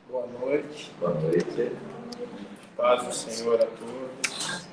Boa noite. Boa noite. Paz do Senhor a todos.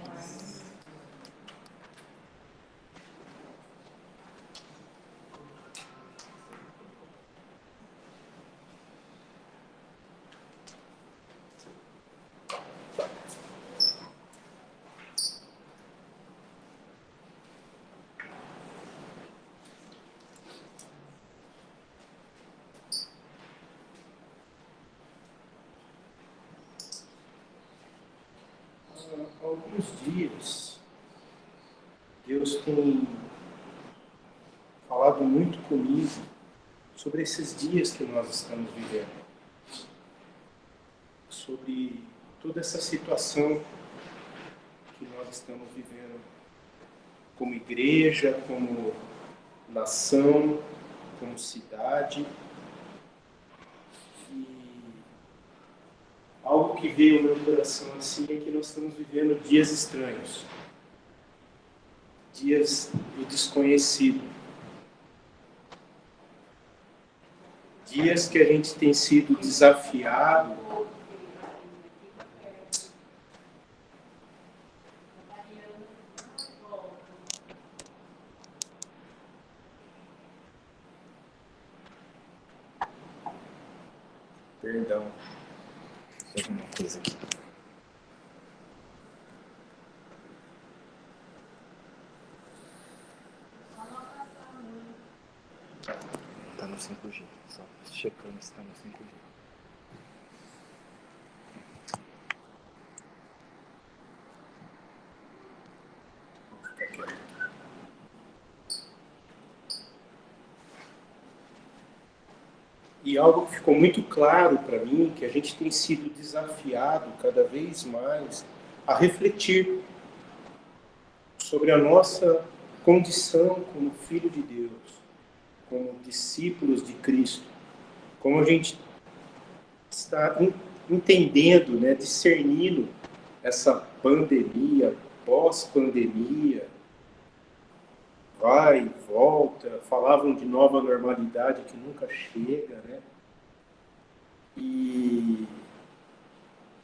Há alguns dias, Deus tem falado muito comigo sobre esses dias que nós estamos vivendo, sobre toda essa situação que nós estamos vivendo como igreja, como nação, como cidade. E algo que veio ao meu coração assim é que nós estamos vivendo dias estranhos, dias do desconhecido, dias que a gente tem sido desafiado Perdão. Vou fazer uma coisa aqui. Tá no 5G. Só checando se tá no 5G. E algo que ficou muito claro para mim, que a gente tem sido desafiado cada vez mais a refletir sobre a nossa condição como filho de Deus, como discípulos de Cristo, como a gente está entendendo, né, discernindo essa pandemia, pós-pandemia, vai e volta, falavam de nova normalidade que nunca chega, né?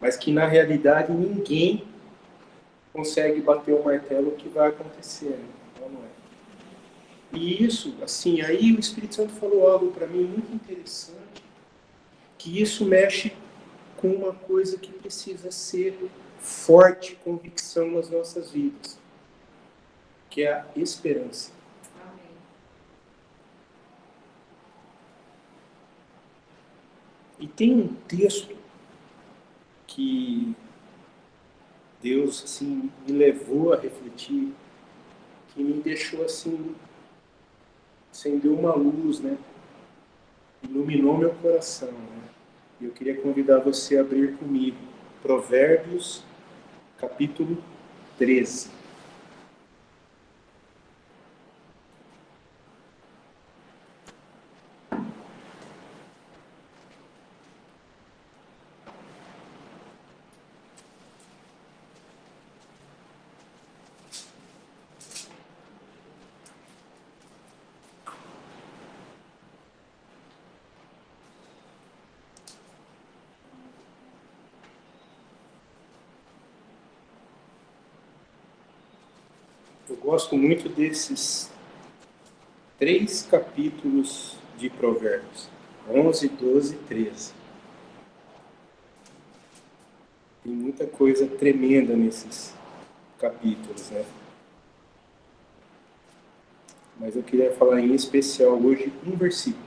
Mas que na realidade ninguém consegue bater o martelo o que vai acontecer, né? Então, não é. E isso, assim, aí o Espírito Santo falou algo para mim muito interessante, que isso mexe com uma coisa que precisa ser forte convicção nas nossas vidas, que é a esperança. Amém. E tem um texto que Deus assim me levou a refletir, que me deixou assim, acendeu uma luz, né? Iluminou meu coração, né? E eu queria convidar você a abrir comigo Provérbios, capítulo 13. Eu gosto muito desses 3 capítulos de Provérbios, 11, 12 e 13. Tem muita coisa tremenda nesses capítulos, né? Mas eu queria falar em especial hoje um versículo,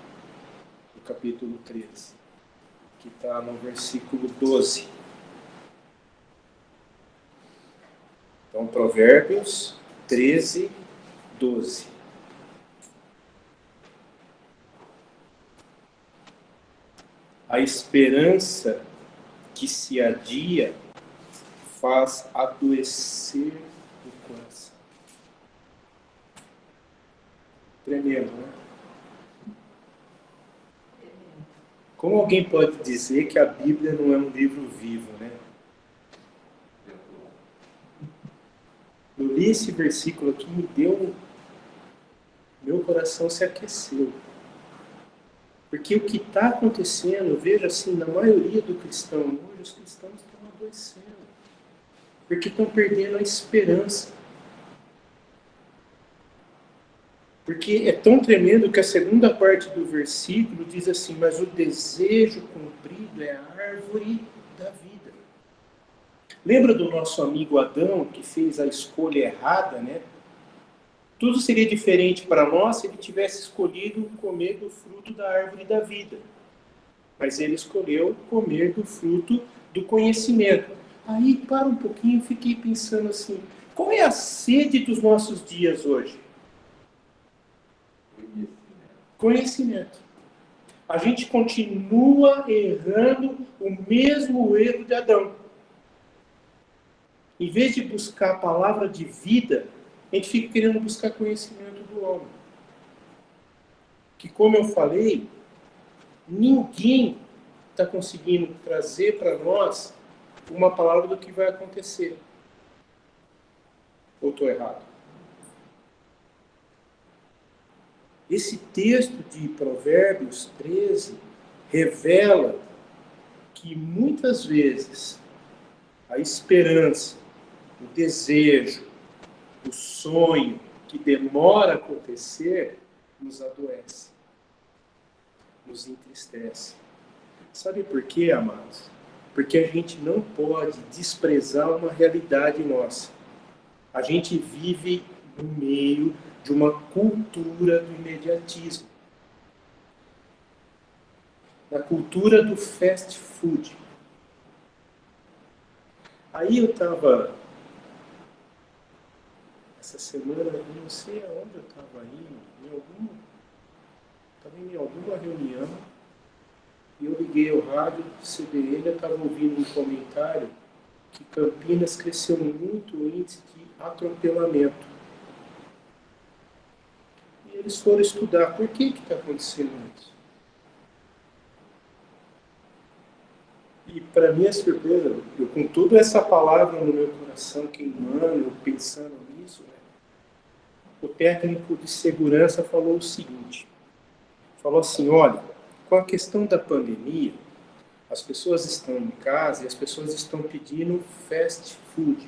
do capítulo 13, que está no versículo 12. Então, Provérbios 13, 12. A esperança que se adia faz adoecer o coração. Tremendo, né? Como alguém pode dizer que a Bíblia não é um livro vivo, né? Eu li esse versículo aqui, meu coração se aqueceu. Porque o que está acontecendo, eu vejo assim, na maioria do cristão hoje, os cristãos estão adoecendo. Porque estão perdendo a esperança. Porque é tão tremendo que a segunda parte do versículo diz assim: mas o desejo cumprido é a árvore da vida. Lembra do nosso amigo Adão, que fez a escolha errada, né? Tudo seria diferente para nós se ele tivesse escolhido comer do fruto da árvore da vida. Mas ele escolheu comer do fruto do conhecimento. Aí, para um pouquinho, fiquei pensando assim, qual é a sede dos nossos dias hoje? Conhecimento. A gente continua errando o mesmo erro de Adão. Em vez de buscar a palavra de vida, a gente fica querendo buscar conhecimento do homem. Que, como eu falei, ninguém está conseguindo trazer para nós uma palavra do que vai acontecer. Ou estou errado? Esse texto de Provérbios 13 revela que muitas vezes a esperança, o desejo, o sonho que demora a acontecer nos adoece, nos entristece. Sabe por quê, amados? Porque a gente não pode desprezar uma realidade nossa. A gente vive no meio de uma cultura do imediatismo. Da cultura do fast food. Aí eu estava, essa semana, eu não sei aonde eu estava indo, estava em alguma reunião, e eu liguei o rádio do CBN, eu estava ouvindo um comentário que Campinas cresceu muito o índice de atropelamento. E eles foram estudar por que está acontecendo isso. E para minha surpresa, eu com toda essa palavra no meu coração queimando, pensando nisso, né, o técnico de segurança falou o seguinte, falou assim, olha, com a questão da pandemia, as pessoas estão em casa e as pessoas estão pedindo fast food.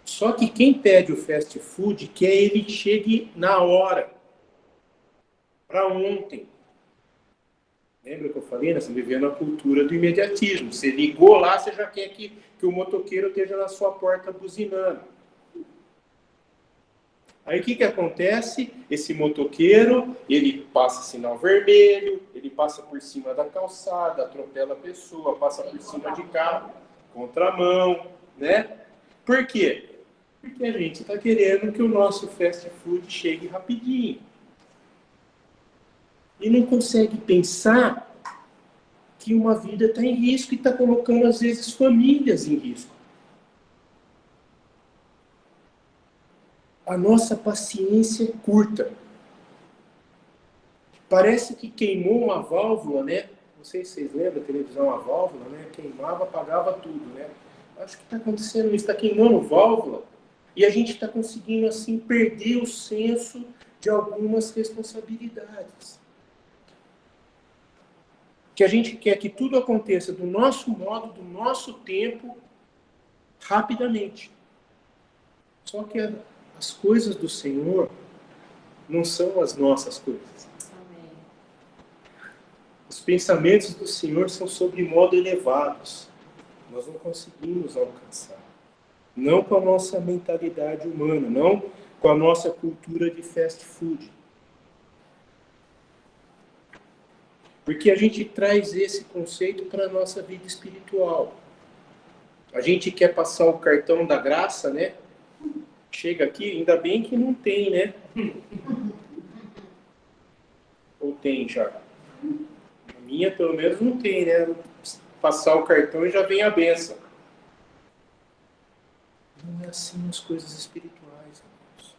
Só que quem pede o fast food quer ele chegue na hora, para ontem. Lembra que eu falei? Nós estamos vivendo a cultura do imediatismo. Você ligou lá, você já quer que o motoqueiro esteja na sua porta buzinando. Aí o que acontece? Esse motoqueiro, ele passa sinal vermelho, ele passa por cima da calçada, atropela a pessoa, passa por cima de carro, contramão, né? Por quê? Porque a gente está querendo que o nosso fast food chegue rapidinho. E não consegue pensar que uma vida está em risco e está colocando, às vezes, famílias em risco. A nossa paciência é curta. Parece que queimou uma válvula, né? Não sei se vocês lembram, a televisão, a válvula, né? Queimava, apagava tudo, né? Acho que está acontecendo isso, está queimando válvula. E a gente está conseguindo, assim, perder o senso de algumas responsabilidades. Que a gente quer que tudo aconteça do nosso modo, do nosso tempo, rapidamente. Só que as coisas do Senhor não são as nossas coisas. Amém. Os pensamentos do Senhor são sobre modo elevados. Nós não conseguimos alcançar. Não com a nossa mentalidade humana, não com a nossa cultura de fast food. Porque a gente traz esse conceito para a nossa vida espiritual. A gente quer passar o cartão da graça, né? Chega aqui, ainda bem que não tem, né? Ou tem já? A minha, pelo menos, não tem, né? Passar o cartão e já vem a benção. Não é assim as coisas espirituais, irmãos.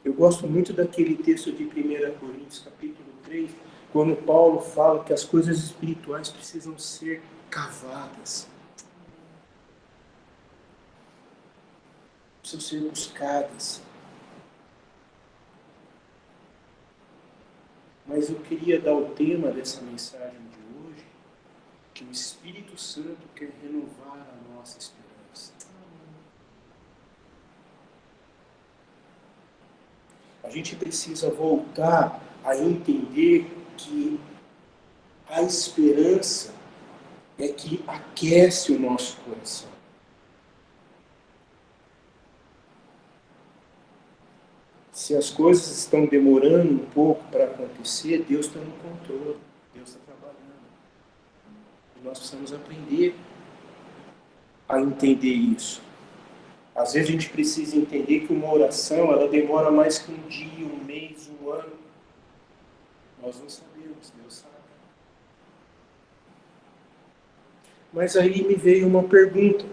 Eu gosto muito daquele texto de 1 Coríntios, capítulo 3, quando Paulo fala que as coisas espirituais precisam ser cavadas. Precisam ser buscadas. Mas eu queria dar o tema dessa mensagem de hoje, que o Espírito Santo quer renovar a nossa esperança. A gente precisa voltar a entender que a esperança é que aquece o nosso coração. Se as coisas estão demorando um pouco para acontecer, Deus está no controle, Deus está trabalhando. E nós precisamos aprender a entender isso. Às vezes a gente precisa entender que uma oração, ela demora mais que um dia, um mês, um ano. Nós não sabemos, Deus sabe. Mas aí me veio uma pergunta.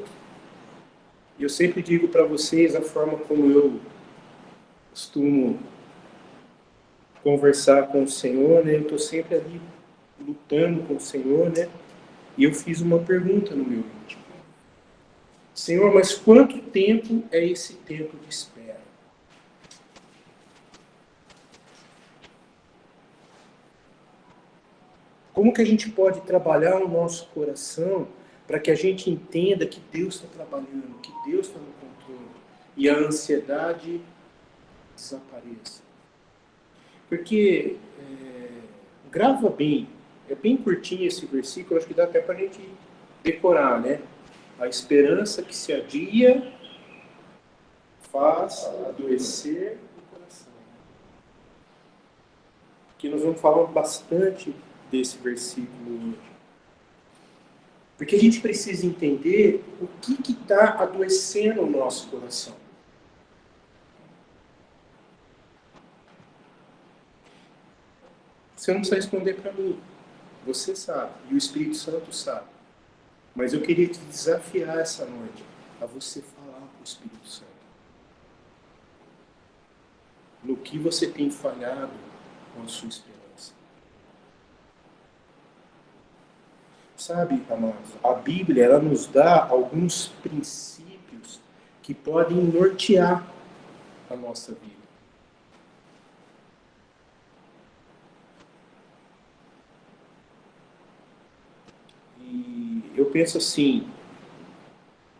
Eu sempre digo para vocês a forma como eu costumo conversar com o Senhor, né? Eu estou sempre ali lutando com o Senhor, né? E eu fiz uma pergunta no meu íntimo. Senhor, mas quanto tempo é esse tempo de espera? Como que a gente pode trabalhar o nosso coração para que a gente entenda que Deus está trabalhando, que Deus está no controle e a ansiedade desapareça? Porque, grava bem, é bem curtinho esse versículo, acho que dá até para a gente decorar, né? A esperança que se adia faz adoecer o coração. Aqui nós vamos falar bastante desse versículo hoje. Porque a gente precisa entender o que está adoecendo o nosso coração. Você não precisa responder para mim. Você sabe, e o Espírito Santo sabe. Mas eu queria te desafiar essa noite a você falar com o Espírito Santo. No que você tem falhado com a sua esperança. Sabe, amados, a Bíblia ela nos dá alguns princípios que podem nortear a nossa vida. E eu penso assim,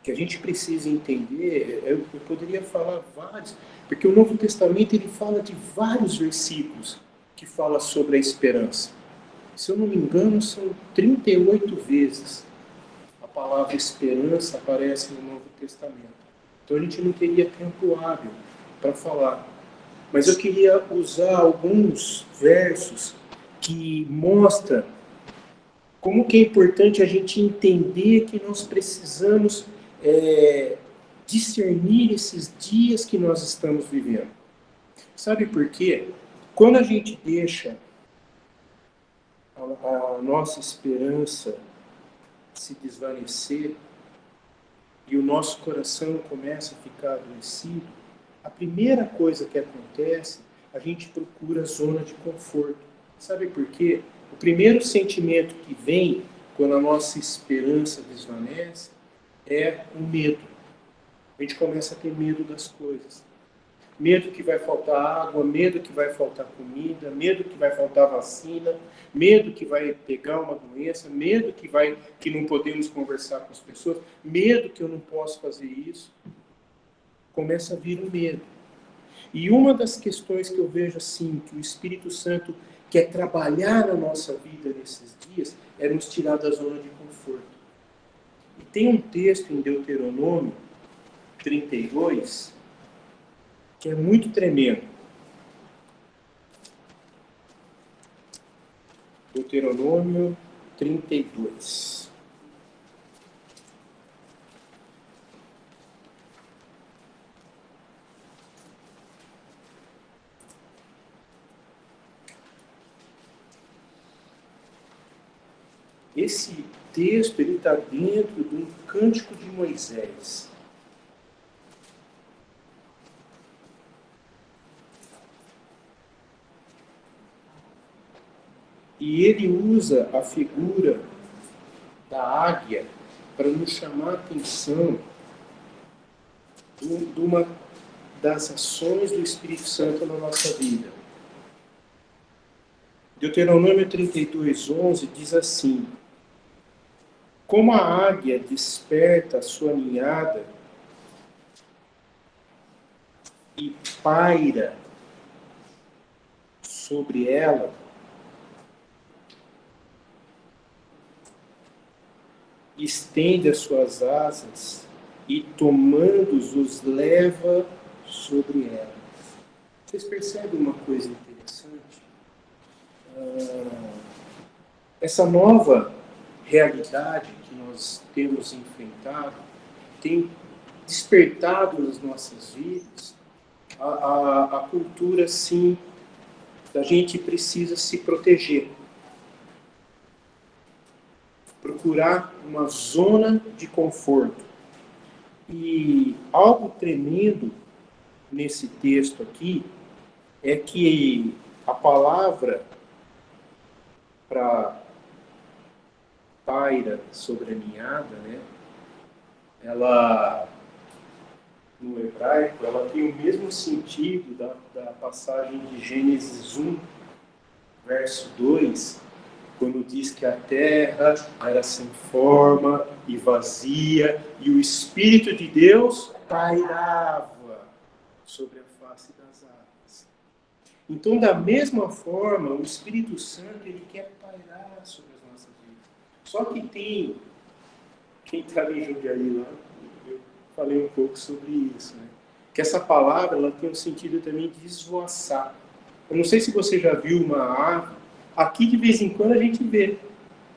que a gente precisa entender, eu poderia falar vários, porque o Novo Testamento ele fala de vários versículos que fala sobre a esperança. Se eu não me engano, são 38 vezes a palavra esperança aparece no Novo Testamento. Então a gente não teria tempo hábil para falar. Mas eu queria usar alguns versos que mostram como que é importante a gente entender que nós precisamos discernir esses dias que nós estamos vivendo. Sabe por quê? Quando a gente deixa a nossa esperança se desvanecer e o nosso coração começa a ficar adoecido, a primeira coisa que acontece, a gente procura a zona de conforto. Sabe por quê? O primeiro sentimento que vem quando a nossa esperança desvanece é o medo. A gente começa a ter medo das coisas. Medo que vai faltar água, medo que vai faltar comida, medo que vai faltar vacina, medo que vai pegar uma doença, medo que não podemos conversar com as pessoas, medo que eu não posso fazer isso. Começa a vir o medo. E uma das questões que eu vejo assim, que o Espírito Santo quer trabalhar na nossa vida nesses dias, é nos tirar da zona de conforto. E tem um texto em Deuteronômio 32, que é muito tremendo. Deuteronômio 32. Esse texto ele está dentro de um cântico de Moisés. E ele usa a figura da águia para nos chamar a atenção de uma das ações do Espírito Santo na nossa vida. Deuteronômio 32:11 diz assim: como a águia desperta a sua ninhada e paira sobre ela, estende as suas asas e tomando-os os leva sobre elas. Vocês percebem uma coisa interessante? Essa nova realidade que nós temos enfrentado tem despertado nas nossas vidas a cultura, sim, da gente precisa se proteger. Procurar uma zona de conforto. E algo tremendo nesse texto aqui é que a palavra para paira sobre a ninhada, né? Ela, no hebraico, ela tem o mesmo sentido da passagem de Gênesis 1, verso 2, quando diz que a terra era sem forma e vazia, e o Espírito de Deus pairava sobre a face das águas. Então, da mesma forma, o Espírito Santo, ele quer pairar sobre as nossas vidas. Só que tem, quem está em Jundiaí lá, eu falei um pouco sobre isso, né? Que essa palavra, ela tem um sentido também de esvoaçar. Eu não sei se você já viu uma ave. Aqui, de vez em quando, a gente vê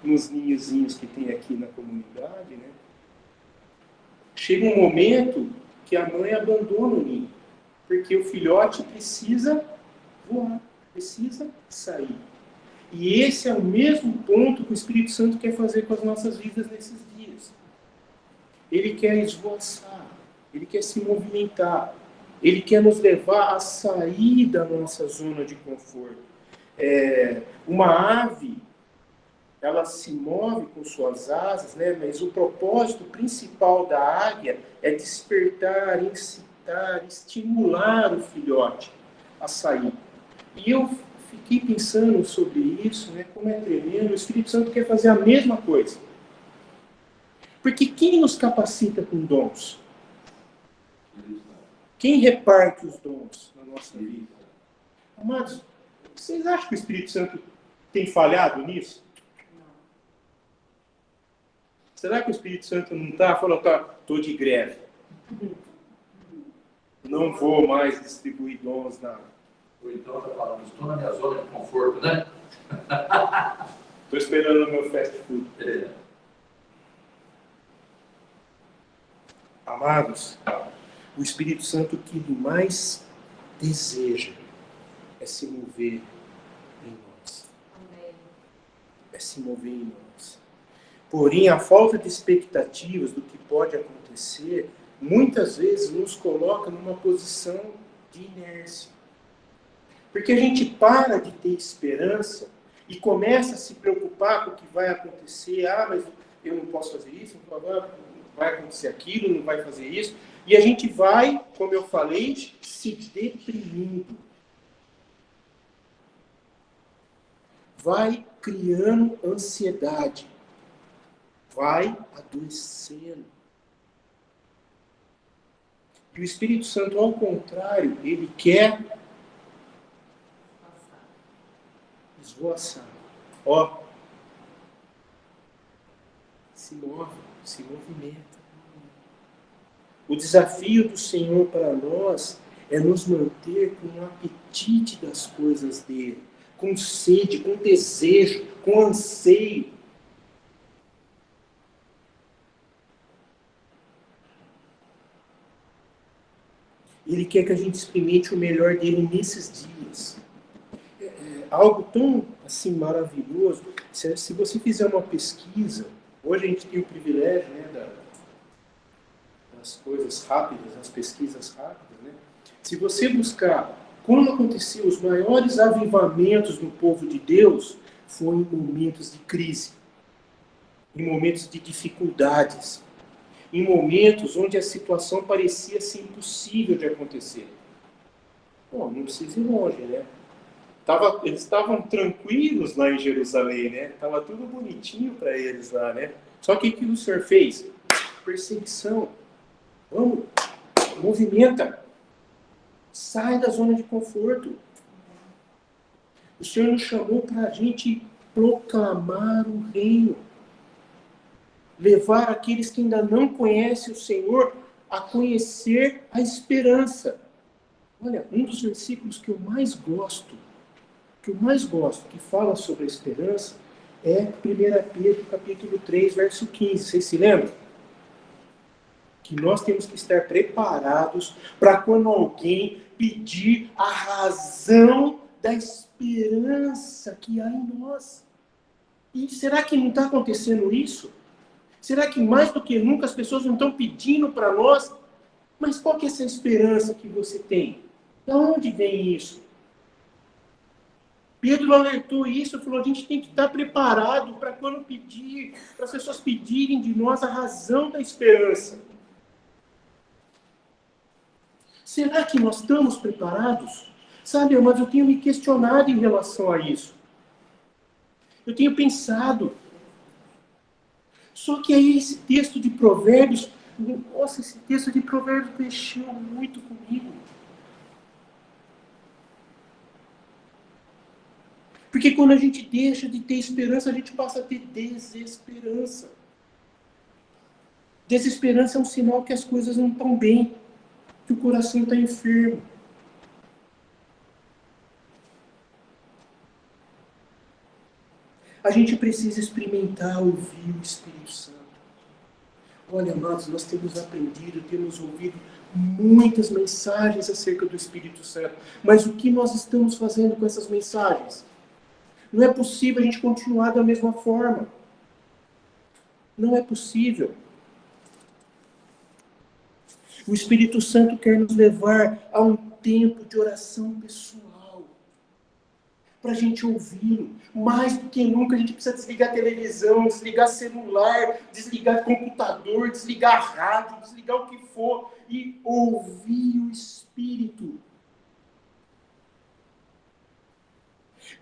nos ninhozinhos que tem aqui na comunidade, né? Chega um momento que a mãe abandona o ninho, porque o filhote precisa voar, precisa sair. E esse é o mesmo ponto que o Espírito Santo quer fazer com as nossas vidas nesses dias. Ele quer esvoaçar, ele quer se movimentar, ele quer nos levar a sair da nossa zona de conforto. Uma ave, ela se move com suas asas, né? Mas o propósito principal da águia é despertar, incitar, estimular o filhote a sair. E eu fiquei pensando sobre isso, né? Como é tremendo. O Espírito Santo quer fazer a mesma coisa. Porque quem nos capacita com dons? Quem reparte os dons na nossa vida? Amados, vocês acham que o Espírito Santo tem falhado nisso? Não. Será que o Espírito Santo não está falando, estou de greve? Não vou mais distribuir dons na... Ou então está falando, estou na minha zona de conforto, né? Estou esperando o meu fast food. Amados, o Espírito Santo, o que ele mais deseja é se mover em nós. Amém. É se mover em nós. Porém, a falta de expectativas do que pode acontecer, muitas vezes nos coloca numa posição de inércia. Porque a gente para de ter esperança e começa a se preocupar com o que vai acontecer. Mas eu não posso fazer isso, não vai acontecer aquilo, não vai fazer isso. E a gente vai, como eu falei, se deprimindo. Vai criando ansiedade. Vai adoecendo. E o Espírito Santo, ao contrário, ele quer esvoaçar. Se move, se movimenta. O desafio do Senhor para nós é nos manter com um apetite das coisas dele, com sede, com desejo, com anseio. Ele quer que a gente experimente o melhor dele nesses dias. Algo tão assim maravilhoso. Se você fizer uma pesquisa, hoje a gente tem o privilégio, né, das coisas rápidas, das pesquisas rápidas, né? Se você buscar como aconteceu os maiores avivamentos no povo de Deus, foi em momentos de crise, em momentos de dificuldades, em momentos onde a situação parecia ser impossível de acontecer. Bom, não precisa ir longe, né? Eles estavam tranquilos lá em Jerusalém, né? Estava tudo bonitinho para eles lá, né? Só que o que o Senhor fez? Perseguição. Vamos, movimenta. Sai da zona de conforto. O Senhor nos chamou para a gente proclamar o reino. Levar aqueles que ainda não conhecem o Senhor a conhecer a esperança. Olha, um dos versículos que eu mais gosto, que fala sobre a esperança, é 1 Pedro, capítulo 3, verso 15. Vocês se lembram? Que nós temos que estar preparados para quando alguém pedir a razão da esperança que há em nós. E será que não está acontecendo isso? Será que mais do que nunca as pessoas não estão pedindo para nós? Mas qual que é essa esperança que você tem? De onde vem isso? Pedro alertou isso, falou, a gente tem que estar preparado para quando pedir, para as pessoas pedirem de nós a razão da esperança. Será que nós estamos preparados? Sabe, mas eu tenho me questionado em relação a isso. Eu tenho pensado. Só que aí esse texto de Provérbios, nossa, esse texto de Provérbios mexeu muito comigo. Porque quando a gente deixa de ter esperança, a gente passa a ter desesperança. Desesperança é um sinal que as coisas não estão bem, que o coração está enfermo. A gente precisa experimentar ouvir o Espírito Santo. Olha, amados, nós temos aprendido, temos ouvido muitas mensagens acerca do Espírito Santo. Mas o que nós estamos fazendo com essas mensagens? Não é possível a gente continuar da mesma forma. Não é possível. O Espírito Santo quer nos levar a um tempo de oração pessoal. Para a gente ouvi-lo. Mais do que nunca a gente precisa desligar a televisão, desligar celular, desligar computador, desligar a rádio, desligar o que for e ouvir o Espírito.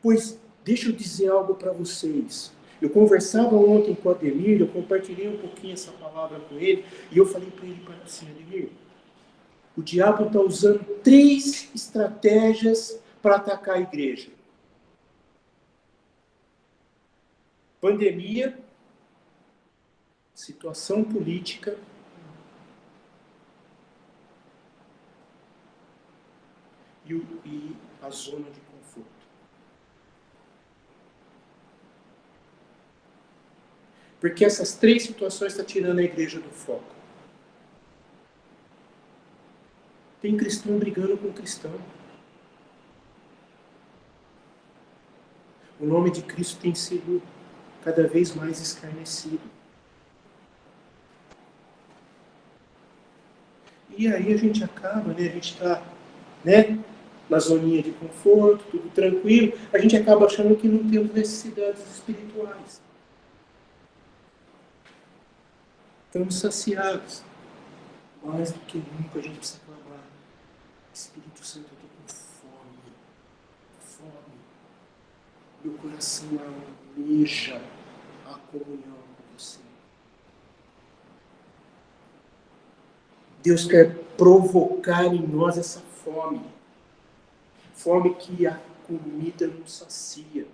Pois, deixa eu dizer algo para vocês. Eu conversava ontem com o Ademir, eu compartilhei um pouquinho essa palavra com ele, e eu falei para ele assim, Ademir, o diabo está usando 3 estratégias para atacar a igreja. Pandemia, situação política e a zona de conforto. Porque essas 3 situações estão tirando a igreja do foco. Tem cristão brigando com cristão. O nome de Cristo tem sido cada vez mais escarnecido. E aí a gente acaba, a gente está, na zoninha de conforto, tudo tranquilo, a gente acaba achando que não temos necessidades espirituais. Estamos saciados. Mais do que nunca a gente precisa clamar. Espírito Santo, eu estou com fome. Meu coração almeja a comunhão com você. Deus quer provocar em nós essa fome. Fome que a comida não sacia.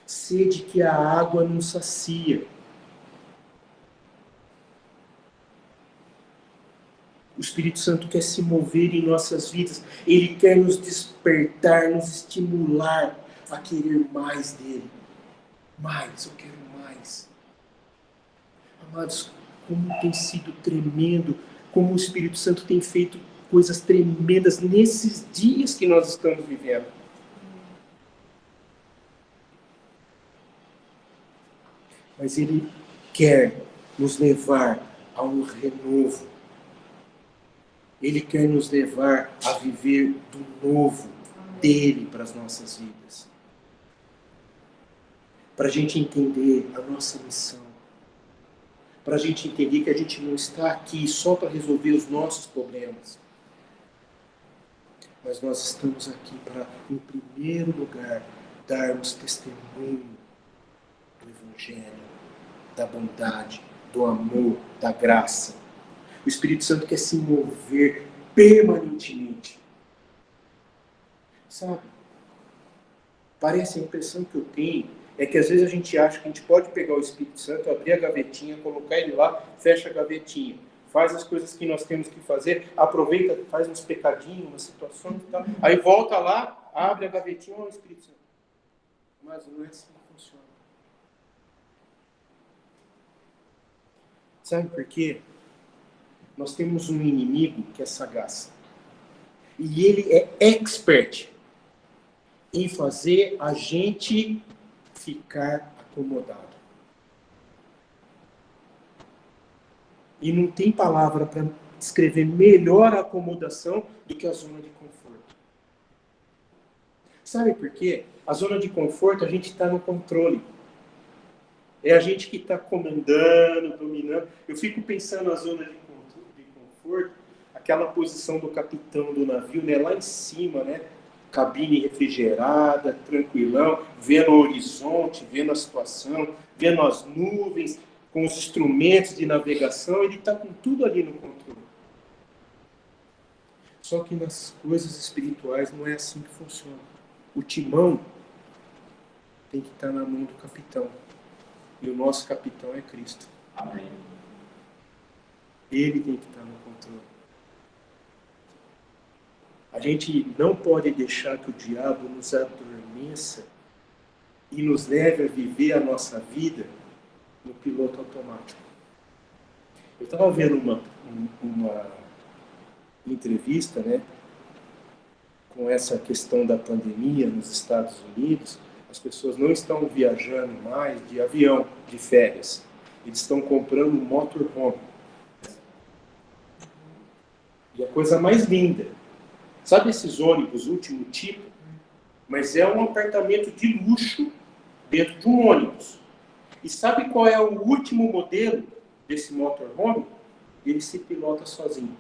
Sede que a água não sacia. O Espírito Santo quer se mover em nossas vidas. Ele quer nos despertar, nos estimular a querer mais dele. Mais, eu quero mais. Amados, como tem sido tremendo, como o Espírito Santo tem feito coisas tremendas nesses dias que nós estamos vivendo. Mas ele quer nos levar a um renovo. Ele quer nos levar a viver do novo dele para as nossas vidas. Para a gente entender a nossa missão. Para a gente entender que a gente não está aqui só para resolver os nossos problemas. Mas nós estamos aqui para, em primeiro lugar, darmos testemunho do Evangelho, da bondade, do amor, da graça. O Espírito Santo quer se mover permanentemente. Sabe? Parece a impressão que eu tenho é que às vezes a gente acha que a gente pode pegar o Espírito Santo, abrir a gavetinha, colocar ele lá, fecha a gavetinha, faz as coisas que nós temos que fazer, aproveita, faz uns pecadinhos, umas situações e tal, aí volta lá, abre a gavetinha, o Espírito Santo. Mas não é assim que funciona. Sabe por quê? Nós temos um inimigo que é sagaz. E ele é expert em fazer a gente ficar acomodado. E não tem palavra para descrever melhor a acomodação do que a zona de conforto. Sabe por quê? A zona de conforto, a gente está no controle. É a gente que está comandando, dominando. Eu fico pensando na zona de conforto, aquela posição do capitão do navio, né, lá em cima, né? Cabine refrigerada, tranquilão, vendo o horizonte, vendo a situação, vendo as nuvens, com os instrumentos de navegação, ele está com tudo ali no controle. Só que nas coisas espirituais não é assim que funciona. O timão tem que estar na mão do capitão. E o nosso capitão é Cristo. Amém. Ele tem que estar no controle. A gente não pode deixar que o diabo nos adormeça e nos leve a viver a nossa vida no piloto automático. Eu estava vendo uma entrevista, né, com essa questão da pandemia nos Estados Unidos. As pessoas não estão viajando mais de avião, de férias. Eles estão comprando um motorhome. E a coisa mais linda, sabe esses ônibus último tipo? Mas é um apartamento de luxo dentro de um ônibus. E sabe qual é o último modelo desse motorhome? Ele se pilota sozinho.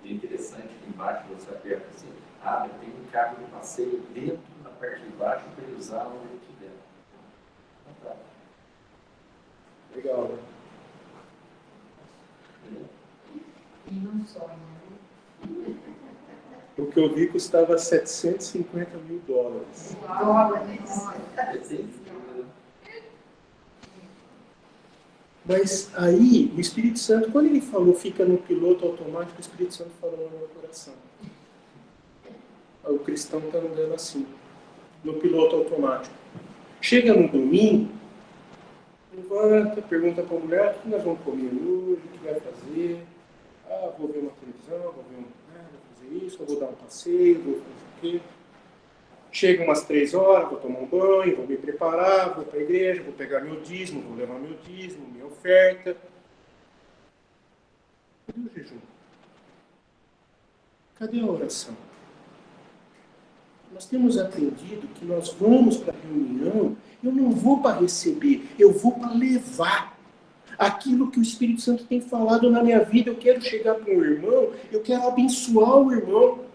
E é interessante que embaixo você aperta assim, abre, tem um carro de passeio dentro, na parte de baixo, para ele usar onde ele estiver. Então tá. Legal, né? E não sonha, né? O que eu vi custava $750 mil. Dólares. Mas aí, o Espírito Santo, quando ele falou, fica no piloto automático, o Espírito Santo falou no meu coração. O cristão está andando assim, no piloto automático. Chega no domingo, levanta, pergunta para a mulher, o que nós vamos comer hoje, o que vai fazer? Vou ver uma televisão, vou fazer isso, vou dar um passeio, vou fazer o quê? Chega umas 3 horas, vou tomar um banho, vou me preparar, vou para a igreja, vou pegar meu dízimo, vou levar meu dízimo, minha oferta. Cadê o jejum? Cadê a oração? Nós temos aprendido que nós vamos para a reunião, eu não vou para receber, eu vou para levar aquilo que o Espírito Santo tem falado na minha vida. Eu quero chegar para um irmão, eu quero abençoar o irmão.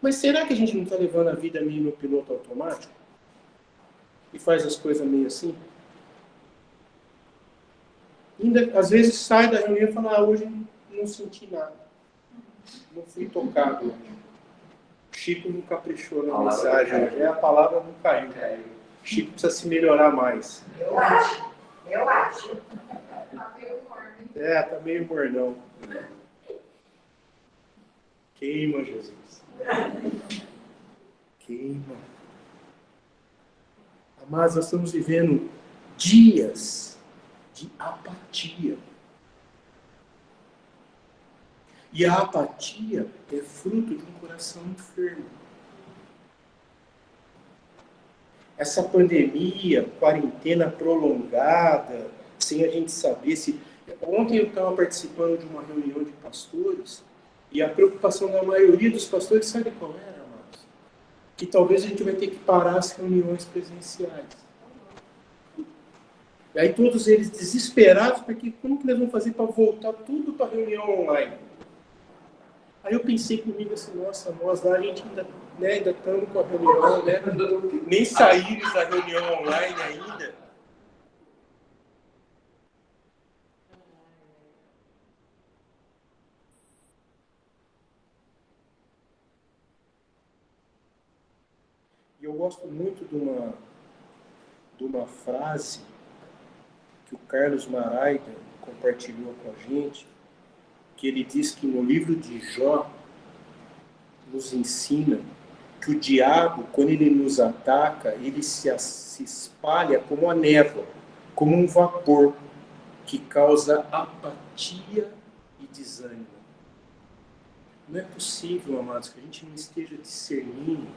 Mas será que a gente não está levando a vida meio no piloto automático? E faz as coisas meio assim? Ainda, às vezes sai da reunião e fala, hoje não senti nada. Não fui tocado hoje. Chico não caprichou na mensagem. A palavra não caiu. Chico precisa se melhorar mais. Eu acho. Tá meio mornão. Queima, Jesus. Queima. Mas nós estamos vivendo dias de apatia. E a apatia é fruto de um coração enfermo. Essa pandemia, quarentena prolongada, sem a gente saber se... Ontem eu estava participando de uma reunião de pastores e a preocupação da maioria dos pastores, sabe qual era, amados? Que talvez a gente vai ter que parar as reuniões presenciais. E aí todos eles desesperados, porque como que nós vamos fazer para voltar tudo para a reunião online? Aí eu pensei comigo assim, nossa, nós lá a gente ainda, né, ainda estamos com a reunião, né? Nem saímos da reunião online ainda. E eu gosto muito de uma frase que o Carlos Maraida compartilhou com a gente, que ele diz que no livro de Jó nos ensina que o diabo, quando ele nos ataca, ele se espalha como a névoa, como um vapor que causa apatia e desânimo. Não é possível, amados, que a gente não esteja discernindo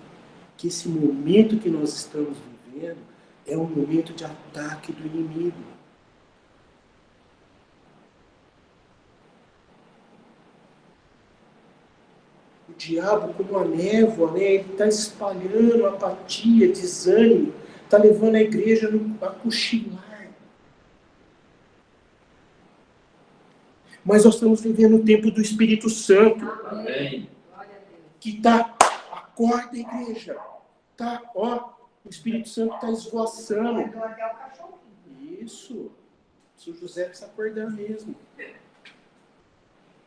que esse momento que nós estamos vivendo é um momento de ataque do inimigo. O diabo, como a névoa, né, ele está espalhando apatia, desânimo, está levando a igreja a cochilar. Mas nós estamos vivendo o tempo do Espírito Santo. Amém. Que está, acorda, igreja. Tá, ó, o Espírito Santo está esvoaçando. Isso. O José precisa acordar mesmo.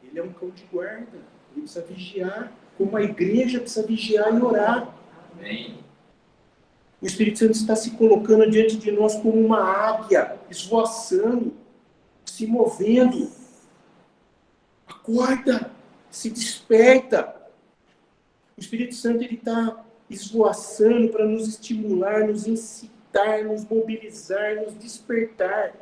Ele é um cão de guarda. Ele precisa vigiar. Como a igreja precisa vigiar e orar. Amém. O Espírito Santo está se colocando diante de nós como uma águia, esvoaçando, se movendo. Acorda, se desperta. O Espírito Santo está esvoaçando para nos estimular, nos incitar, nos mobilizar, nos despertar.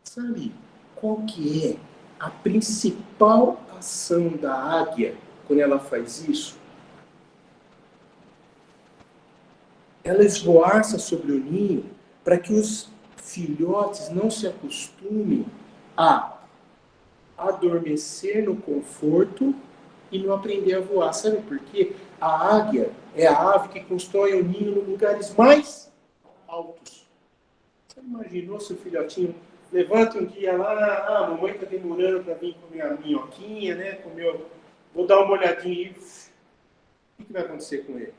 Sabe qual que é a principal ação da águia quando ela faz isso? Ela esvoaça sobre o ninho para que os filhotes não se acostumem a adormecer no conforto e não aprender a voar. Sabe por quê? A águia é a ave que constrói o ninho em lugares mais altos. Você imaginou seu filhotinho levanta um dia lá, a mamãe está demorando para vir comer a minhoquinha, né? Vou dar uma olhadinha e o que vai acontecer com ele?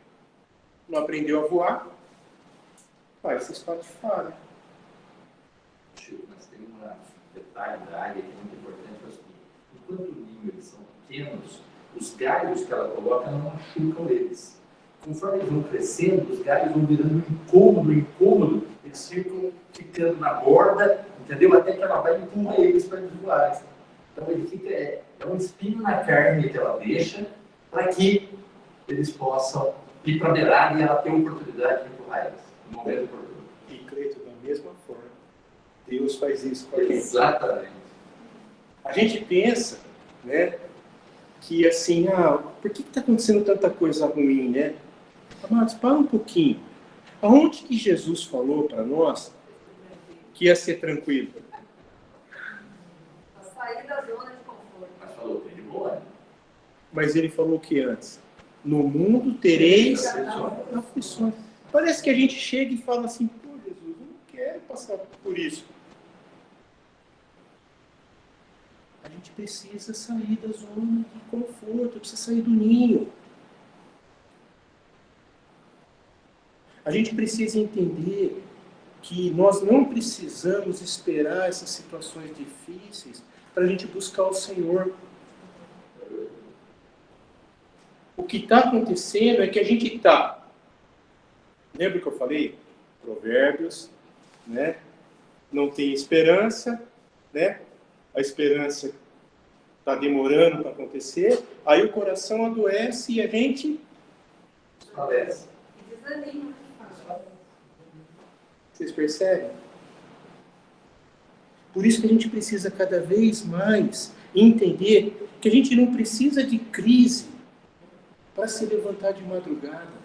Não aprendeu a voar? Vai se espatifar, né? Mas tem um detalhe da área que é muito importante, é o seguinte: enquanto o ninho eles são pequenos, os galhos que ela coloca não machucam eles. Conforme eles vão crescendo, os galhos vão virando incômodo, eles ficam ficando na borda, entendeu? Até que ela vai empurrar eles para eles voarem. Então ele fica, é um espinho na carne que ela deixa para que eles possam ir para a beirada e ela ter a oportunidade de empurrar eles no momento oportuno. E Cleito, da mesma forma, Deus faz isso com a gente. Exatamente. A gente pensa, né, que assim, por que está acontecendo tanta coisa ruim, né? Amados, para um pouquinho. Aonde que Jesus falou para nós que ia ser tranquilo? A sair da zona de conforto. Mas falou que de boa. Mas ele falou o que antes? No mundo tereis aflições. Parece que a gente chega e fala assim, pô, Jesus, eu não quero passar por isso. A gente precisa sair da zona de conforto, precisa sair do ninho. A gente precisa entender que nós não precisamos esperar essas situações difíceis para a gente buscar o Senhor. O que está acontecendo é que a gente está... Lembra que eu falei? Provérbios, né? Não tem esperança, né? A esperança está demorando para acontecer, aí o coração adoece e a gente Parece. Desanima. Vocês percebem? Por isso que a gente precisa cada vez mais entender que a gente não precisa de crise para se levantar de madrugada.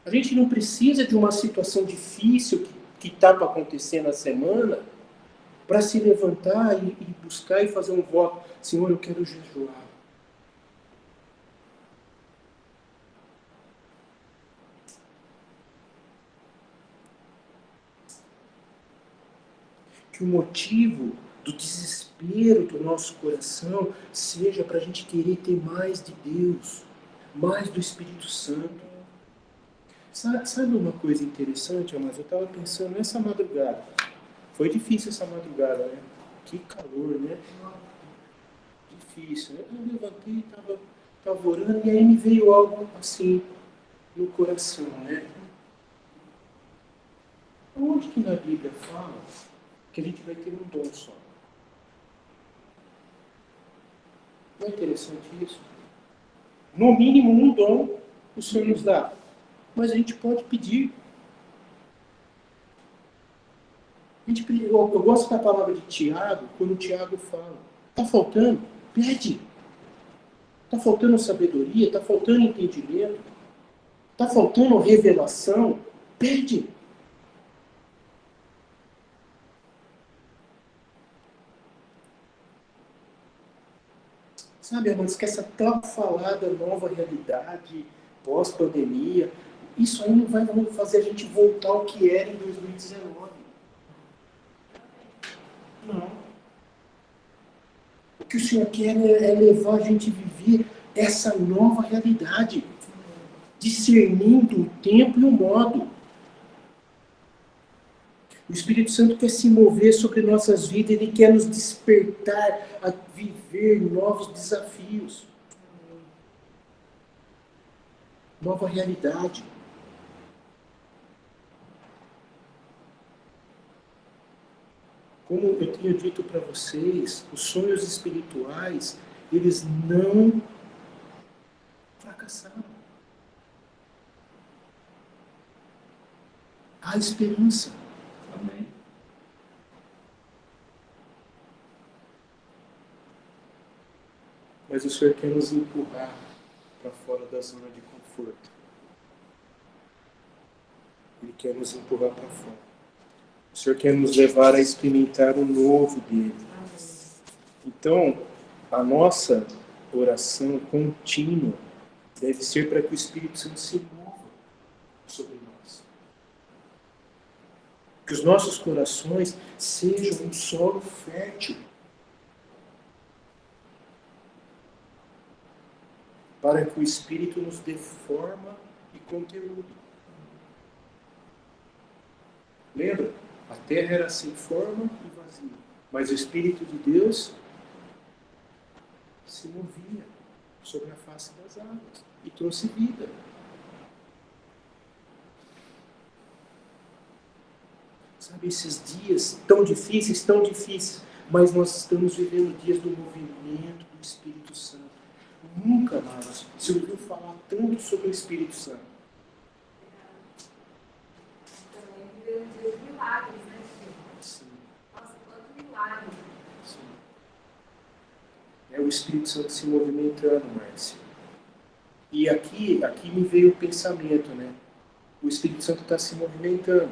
A gente não precisa de uma situação difícil que está para acontecer na semana para se levantar e buscar e fazer um voto. Senhor, eu quero jejuar. que o motivo do desespero do nosso coração seja para a gente querer ter mais de Deus, mais do Espírito Santo. Sabe uma coisa interessante, mas eu estava pensando nessa madrugada. Foi difícil essa madrugada, né? Que calor, né? Difícil, né? Eu levantei, estava orando, e aí me veio algo assim no coração, né? Onde que na Bíblia fala que a gente vai ter um dom só? Não é interessante isso? No mínimo um dom o Senhor nos dá. Mas a gente pode pedir. Eu gosto da palavra de Tiago, quando o Tiago fala. Está faltando? Pede. Está faltando sabedoria? Está faltando entendimento? Está faltando revelação? Pede. Sabe, amados, que essa tão falada nova realidade, pós-pandemia, isso aí não vai fazer a gente voltar ao que era em 2019. Não. O que o Senhor quer é levar a gente a viver essa nova realidade, discernindo o tempo e o modo. O Espírito Santo quer se mover sobre nossas vidas, Ele quer nos despertar a viver novos desafios. Nova realidade. Como eu tenho dito para vocês, os sonhos espirituais, eles não fracassaram. Há esperança. Amém. Mas o Senhor quer nos empurrar para fora da zona de conforto. Ele quer nos empurrar para fora. O Senhor quer nos levar a experimentar o novo dele. Então, a nossa oração contínua deve ser para que o Espírito Santo se mova sobre nós. Que os nossos corações sejam um solo fértil para que o Espírito nos dê forma e conteúdo. Lembra? A terra era sem forma e vazia, mas o Espírito de Deus se movia sobre a face das águas e trouxe vida. Sabe, esses dias tão difíceis, mas nós estamos vivendo dias do movimento do Espírito Santo. Nunca mais se ouviu falar tanto sobre o Espírito Santo. Também vivemos dias de milagres, né, filho? Sim. Nossa, quanto milagre. Sim. É o Espírito Santo se movimentando, Márcia. E aqui me veio o pensamento, né? O Espírito Santo está se movimentando.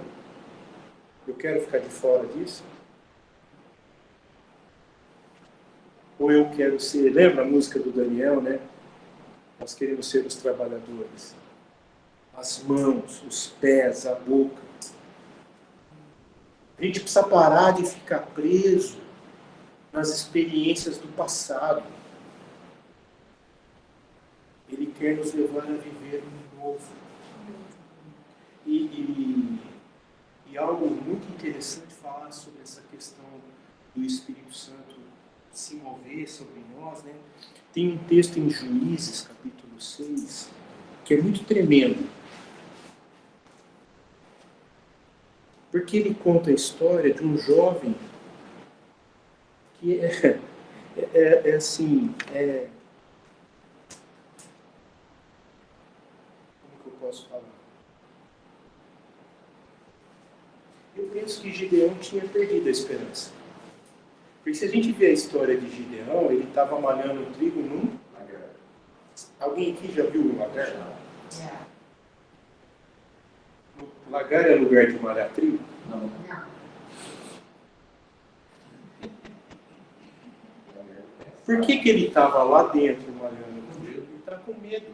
Eu quero ficar de fora disso? Ou eu quero ser... Lembra a música do Daniel, né? Nós queremos ser os trabalhadores. As mãos, os pés, a boca. A gente precisa parar de ficar preso nas experiências do passado. Ele quer nos levar a viver um novo. E algo muito interessante falar sobre essa questão do Espírito Santo se mover sobre nós, né? Tem um texto em Juízes, capítulo 6, que é muito tremendo. Porque ele conta a história de um jovem que é assim, como que eu posso falar? Eu penso que Gideão tinha perdido a esperança. Porque se a gente vê a história de Gideão, ele estava malhando o trigo num lagar. Alguém aqui já viu um lagar? Lagar é lugar de malhar trigo? Não. Por que ele estava lá dentro malhando o trigo? Ele está com medo.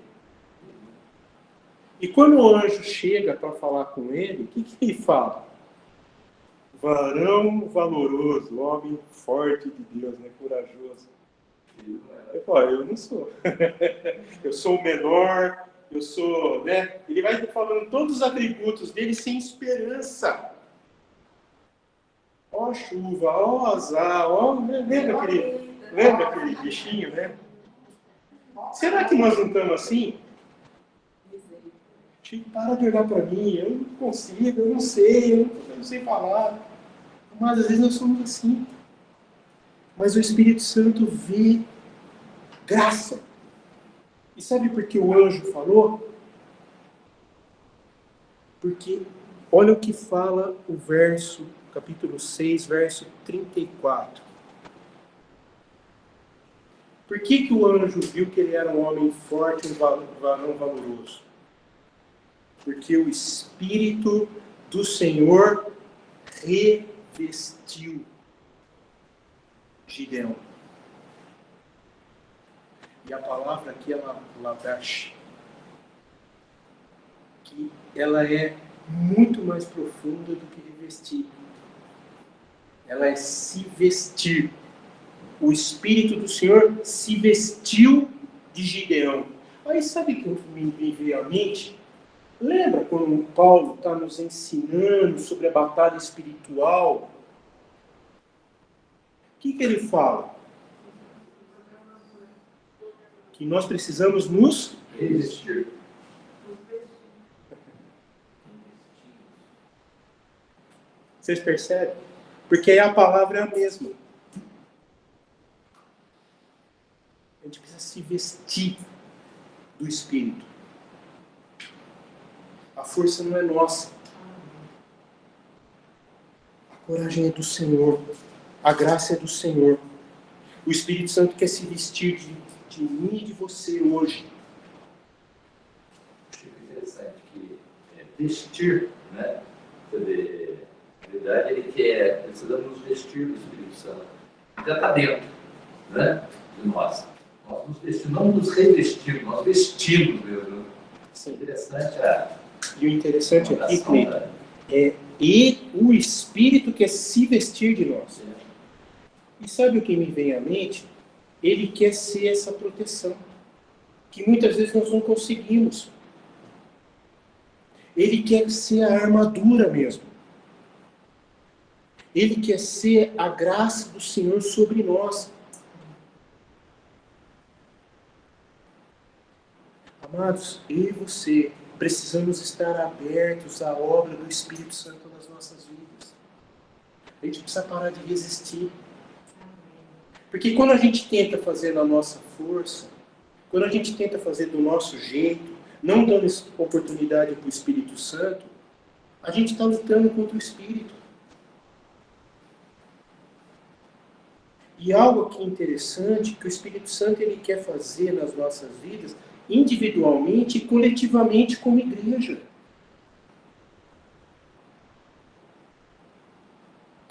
E quando o anjo chega para falar com ele, o que ele fala? Varão valoroso, homem forte de Deus, né? Corajoso. Eu não sou. Eu sou o menor, eu sou, né? Ele vai falando todos os atributos dele sem esperança. Ó chuva, ó azar, ó... Lembra aquele bichinho, né? Será que nós não estamos assim? Chico, para de olhar para mim, eu não consigo, eu não sei falar. Mas às vezes nós somos assim. Mas o Espírito Santo vê graça. E sabe por que o anjo falou? Porque olha o que fala o verso, capítulo 6, verso 34. Por que o anjo viu que ele era um homem forte, um varão valoroso? Porque o Espírito do Senhor revestiu Gideão. E a palavra aqui é ladash, que ela é muito mais profunda do que revestir. Ela é se vestir. O Espírito do Senhor se vestiu de Gideão. Aí sabe o que me veio à mente? Lembra quando Paulo está nos ensinando sobre a batalha espiritual? O que ele fala? Que nós precisamos nos Revestir. Vocês percebem? Porque aí a palavra é a mesma. A gente precisa se vestir do Espírito. A força não é nossa. A coragem é do Senhor. A graça é do Senhor. O Espírito Santo quer se vestir de mim e de você hoje. Acho interessante que vestir, né? Na verdade, ele quer, precisamos nos vestir do Espírito Santo. Já está dentro, né? De nós. Nós nos vestimos, não nos revestimos, nós vestimos mesmo. Isso é interessante. E o interessante aqui, Cleiton, e o Espírito quer se vestir de nós. E sabe o que me vem à mente? Ele quer ser essa proteção, que muitas vezes nós não conseguimos. Ele quer ser a armadura mesmo. Ele quer ser a graça do Senhor sobre nós. Amados, eu e você precisamos estar abertos à obra do Espírito Santo nas nossas vidas. A gente precisa parar de resistir. Porque quando a gente tenta fazer na nossa força, quando a gente tenta fazer do nosso jeito, não dando oportunidade para o Espírito Santo, a gente está lutando contra o Espírito. E algo aqui interessante, que o Espírito Santo ele quer fazer nas nossas vidas, individualmente e coletivamente como igreja.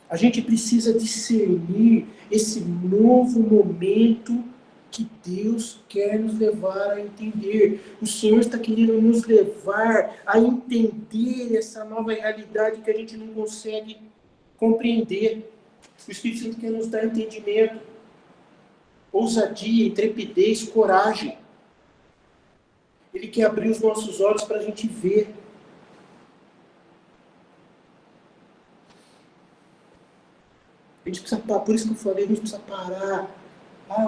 A gente precisa discernir esse novo momento que Deus quer nos levar a entender. O Senhor está querendo nos levar a entender essa nova realidade que a gente não consegue compreender. O Espírito Santo quer nos dar entendimento, ousadia, intrepidez, coragem. Ele quer abrir os nossos olhos para a gente ver. A gente precisa parar, por isso que eu falei, a gente precisa parar.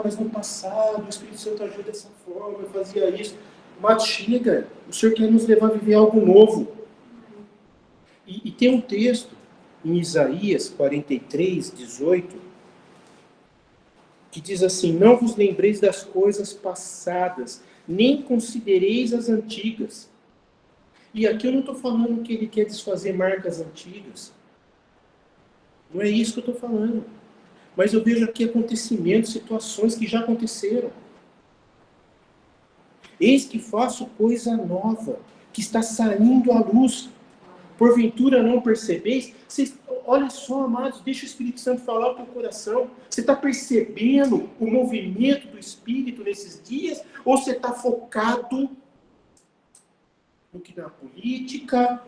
Mas no passado o Espírito Santo agiu dessa forma, eu fazia isso. Mas chega, o Senhor quer nos levar a viver algo novo. E tem um texto em Isaías 43, 18, que diz assim: não vos lembreis das coisas passadas, nem considereis as antigas. E aqui eu não estou falando que ele quer desfazer marcas antigas. Não é isso que eu estou falando. Mas eu vejo aqui acontecimentos, situações que já aconteceram. Eis que faço coisa nova, que está saindo à luz. Porventura não percebeis? Olha só, amados, deixa o Espírito Santo falar o teu coração. Você está percebendo o movimento do Espírito nesses dias? Ou você está focado do que na política,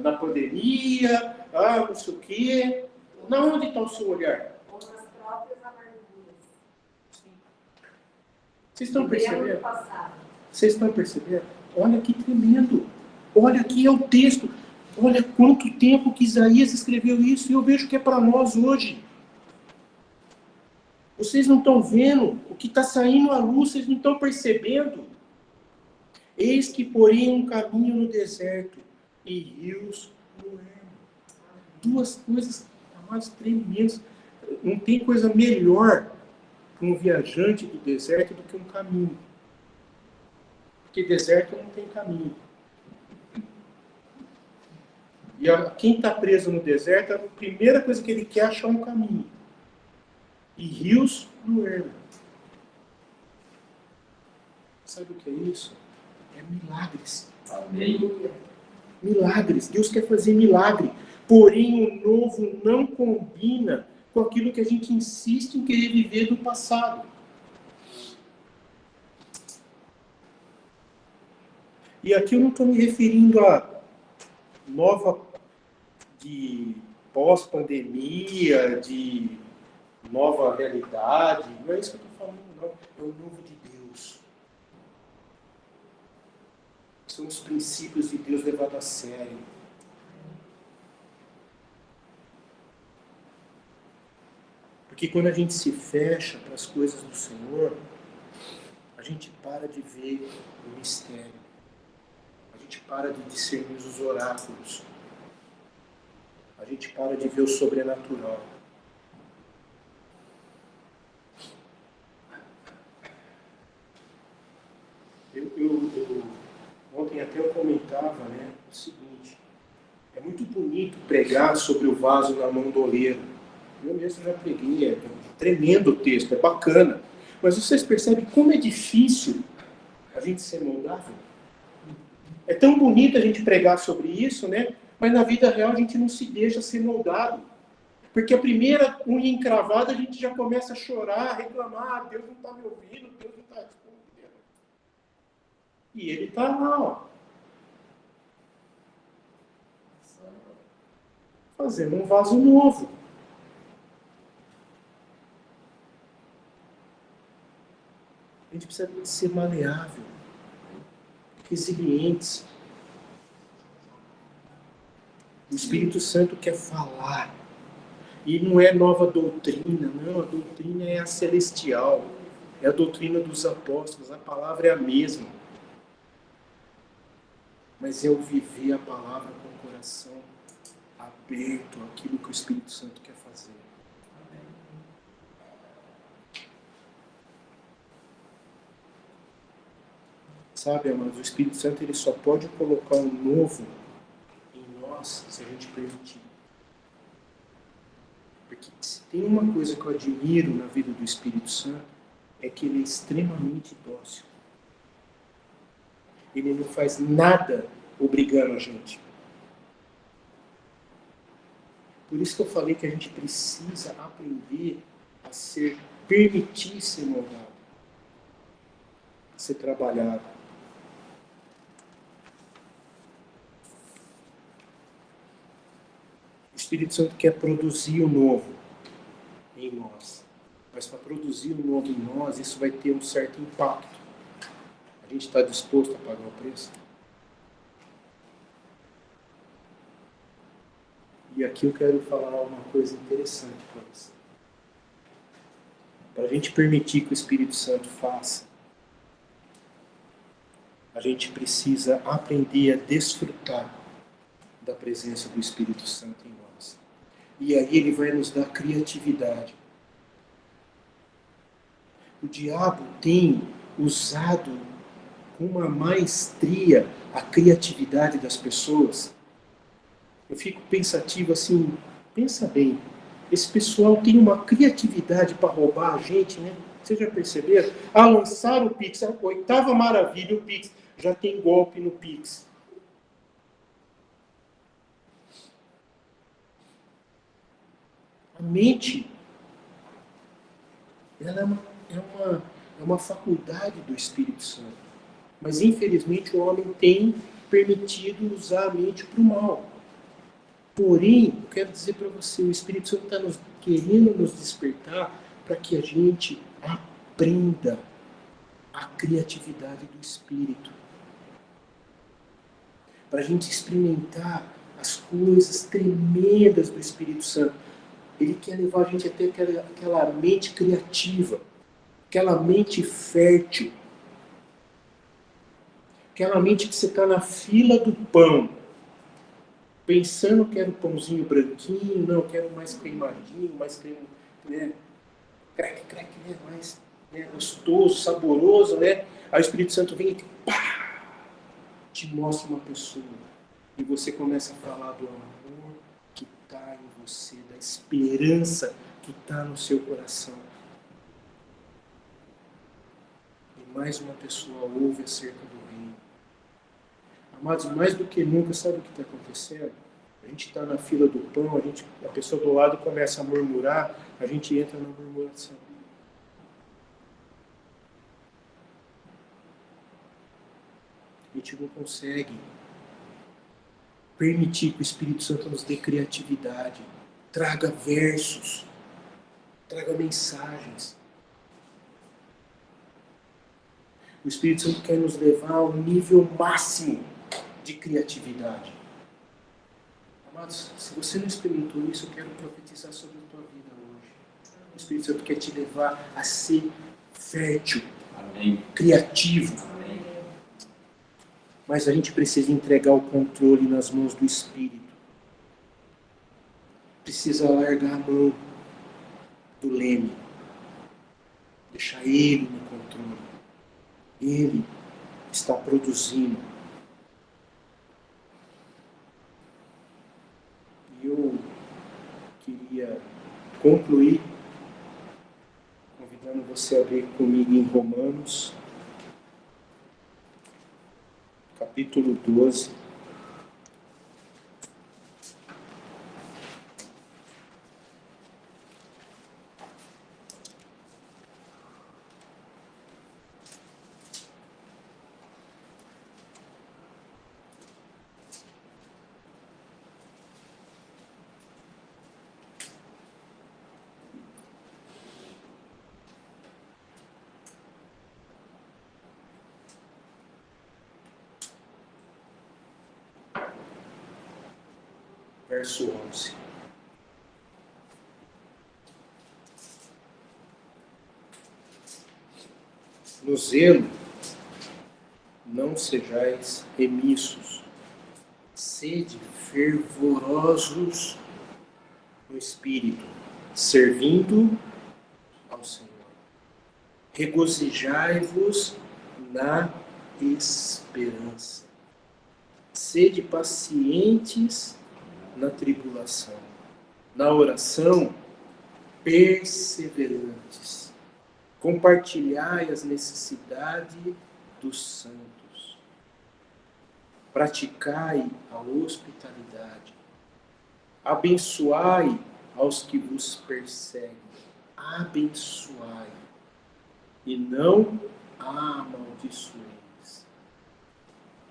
na pandemia, não sei o quê. Na onde está o seu olhar? Ou nas próprias amarguras. Vocês estão percebendo? Do passado. Vocês estão percebendo? Olha que tremendo. Olha aqui é o texto. Olha quanto tempo que Isaías escreveu isso e eu vejo que é para nós hoje. Vocês não estão vendo o que está saindo à luz, vocês não estão percebendo. Eis que porém um caminho no deserto e rios no ermo. Duas coisas, amados, tremendas. Não tem coisa melhor para um viajante do deserto do que um caminho. Porque deserto não tem caminho. E quem está preso no deserto, a primeira coisa que ele quer é achar um caminho. E rios no ermo. Sabe o que é isso? É milagres. Amém. Milagres. Deus quer fazer milagre. Porém, o novo não combina com aquilo que a gente insiste em querer viver do passado. E aqui eu não estou me referindo a nova de pós-pandemia, de nova realidade. Não é isso que eu estou falando, não. É o novo de Deus. São os princípios de Deus levados a sério. Porque quando a gente se fecha para as coisas do Senhor, a gente para de ver o mistério. A gente para de discernir os oráculos. A gente para de ver o sobrenatural. Ontem até eu comentava, o seguinte: é muito bonito pregar sobre o vaso na mão do oleiro. Eu mesmo já preguei, é tremendo o texto, é bacana. Mas vocês percebem como é difícil a gente ser moldável? É tão bonito a gente pregar sobre isso, mas na vida real a gente não se deixa ser moldado. Porque a primeira unha encravada a gente já começa a chorar, a reclamar: Deus não está me ouvindo, Deus não está respondendo. E ele está lá, fazendo um vaso novo. A gente precisa ser maleável, resilientes. O Espírito Santo quer falar. E não é nova doutrina, não. A doutrina é a celestial. É a doutrina dos apóstolos. A palavra é a mesma. Mas é o viver a palavra com o coração aberto àquilo que o Espírito Santo quer fazer. Sabe, amados, o Espírito Santo ele só pode colocar um novo em nós se a gente permitir. Porque se tem uma coisa que eu admiro na vida do Espírito Santo, é que ele é extremamente dócil. Ele não faz nada obrigando a gente. Por isso que eu falei que a gente precisa aprender a permitir ser moldado, a ser trabalhado. O Espírito Santo quer produzir o novo em nós. Mas para produzir o novo em nós, isso vai ter um certo impacto. A gente está disposto a pagar o preço? E aqui eu quero falar uma coisa interessante para você. Para a gente permitir que o Espírito Santo faça, a gente precisa aprender a desfrutar da presença do Espírito Santo em nós. E aí ele vai nos dar criatividade. O diabo tem usado com uma maestria a criatividade das pessoas. Eu fico pensativo assim, pensa bem, esse pessoal tem uma criatividade para roubar a gente, Vocês já perceberam? Lançaram o Pix, a 8ª maravilha, o Pix. Já tem golpe no Pix. A mente, ela é uma faculdade do Espírito Santo. Mas, infelizmente, o homem tem permitido usar a mente para o mal. Porém, eu quero dizer para você, o Espírito Santo está querendo nos despertar para que a gente aprenda a criatividade do Espírito. Para a gente experimentar as coisas tremendas do Espírito Santo. Ele quer levar a gente até aquela mente criativa, aquela mente fértil, aquela mente que você está na fila do pão, pensando que era o pãozinho branquinho, não, quero mais queimadinho, mais creme, né? Crack, né? Mais gostoso, saboroso, né? Aí o Espírito Santo vem e pá, te mostra uma pessoa. E você começa a falar do amor que está em você, da esperança que está no seu coração. E mais uma pessoa ouve acerca do reino. Amados, mais do que nunca, sabe o que está acontecendo? A gente está na fila do pão, a pessoa do lado começa a murmurar, a gente entra na murmuração. A gente não consegue permitir que o Espírito Santo nos dê criatividade, traga versos, traga mensagens. O Espírito Santo quer nos levar ao nível máximo de criatividade. Amados, se você não experimentou isso, eu quero profetizar sobre a tua vida hoje. O Espírito Santo quer te levar a ser fértil, Amém. Criativo. Amém. Mas a gente precisa entregar o controle nas mãos do Espírito. Precisa largar a mão do leme. Deixar Ele no controle. Ele está produzindo. E eu queria concluir convidando você a abrir comigo em Romanos, capítulo 12. Verso 11. No zelo, não sejais remissos, sede fervorosos no espírito, servindo ao Senhor. Regozijai-vos na esperança. Sede pacientes na tribulação, na oração, perseverantes. Compartilhai as necessidades dos santos. Praticai a hospitalidade. Abençoai aos que vos perseguem. Abençoai. E não amaldiçoeis.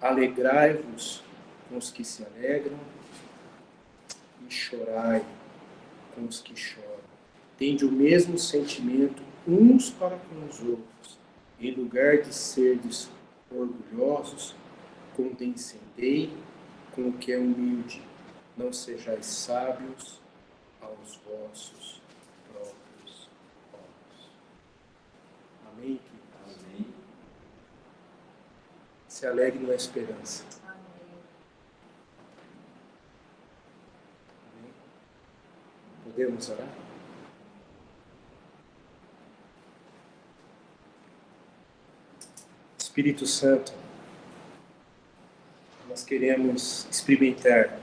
Alegrai-vos com os que se alegram e chorai com os que choram. Tende o mesmo sentimento uns para com os outros. Em lugar de serdes orgulhosos, condescendei com o que é humilde. Não sejais sábios aos vossos próprios olhos. Amém? Amém. Se alegre na esperança. Podemos orar? Espírito Santo, nós queremos experimentar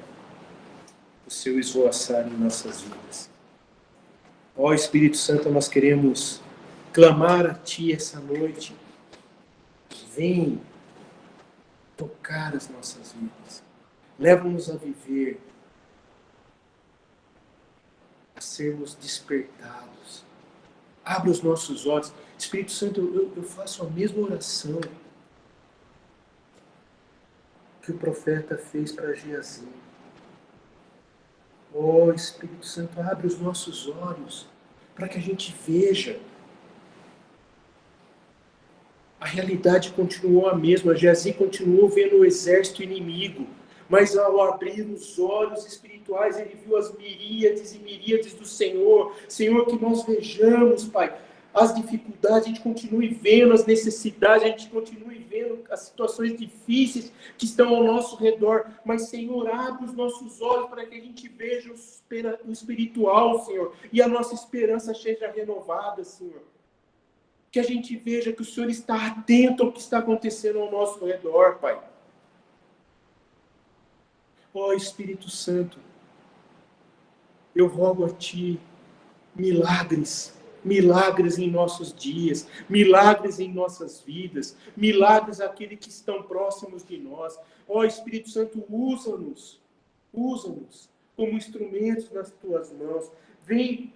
o seu esvoaçar em nossas vidas. Ó Espírito Santo, nós queremos clamar a Ti essa noite. Vem tocar as nossas vidas. Leva-nos a viver, a sermos despertados. Abra os nossos olhos. Espírito Santo, eu faço a mesma oração que o profeta fez para Geazi. Ó Espírito Santo, abre os nossos olhos para que a gente veja. A realidade continuou a mesma. Geazi continuou vendo o exército inimigo. Mas ao abrir os olhos espirituais, ele viu as miríades e miríades do Senhor. Senhor, que nós vejamos, Pai, as dificuldades, a gente continue vendo as necessidades, a gente continue vendo as situações difíceis que estão ao nosso redor. Mas, Senhor, abre os nossos olhos para que a gente veja o espiritual, Senhor. E a nossa esperança seja renovada, Senhor. Que a gente veja que o Senhor está atento ao que está acontecendo ao nosso redor, Pai. Ó Espírito Santo, eu rogo a Ti milagres, milagres em nossos dias, milagres em nossas vidas, milagres àqueles que estão próximos de nós. Ó Espírito Santo, usa-nos como instrumentos nas Tuas mãos. Vem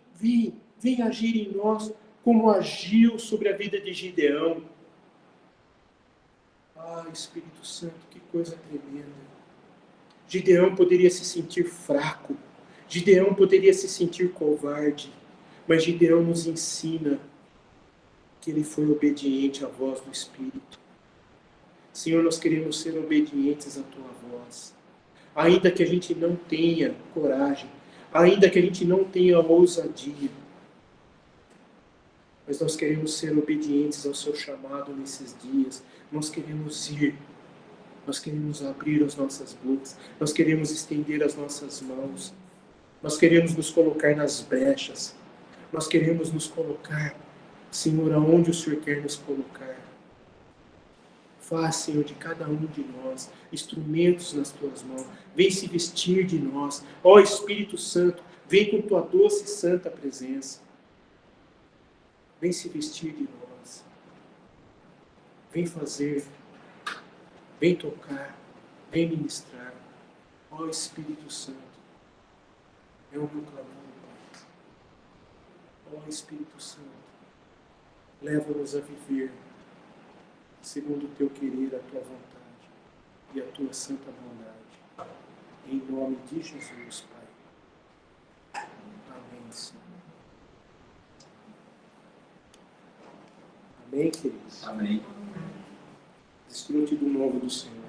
agir em nós como agiu sobre a vida de Gideão. Ah, Espírito Santo, que coisa tremenda. Gideão poderia se sentir fraco, Gideão poderia se sentir covarde, mas Gideão nos ensina que ele foi obediente à voz do Espírito. Senhor, nós queremos ser obedientes à Tua voz, ainda que a gente não tenha coragem, ainda que a gente não tenha ousadia, mas nós queremos ser obedientes ao Seu chamado nesses dias, nós queremos ir. Nós queremos abrir as nossas bocas, nós queremos estender as nossas mãos, nós queremos nos colocar nas brechas, nós queremos nos colocar, Senhor, aonde o Senhor quer nos colocar. Faz, Senhor, de cada um de nós instrumentos nas Tuas mãos, vem se vestir de nós. Ó Espírito Santo, vem com Tua doce e santa presença, vem se vestir de nós, vem fazer. Vem tocar, vem ministrar. Ó Espírito Santo, é o meu clamor, Pai. Ó Espírito Santo, leva-nos a viver segundo o Teu querer, a Tua vontade e a Tua santa bondade. Em nome de Jesus, Pai. Amém, Senhor. Amém, queridos? Amém. Desfrute do novo do Senhor.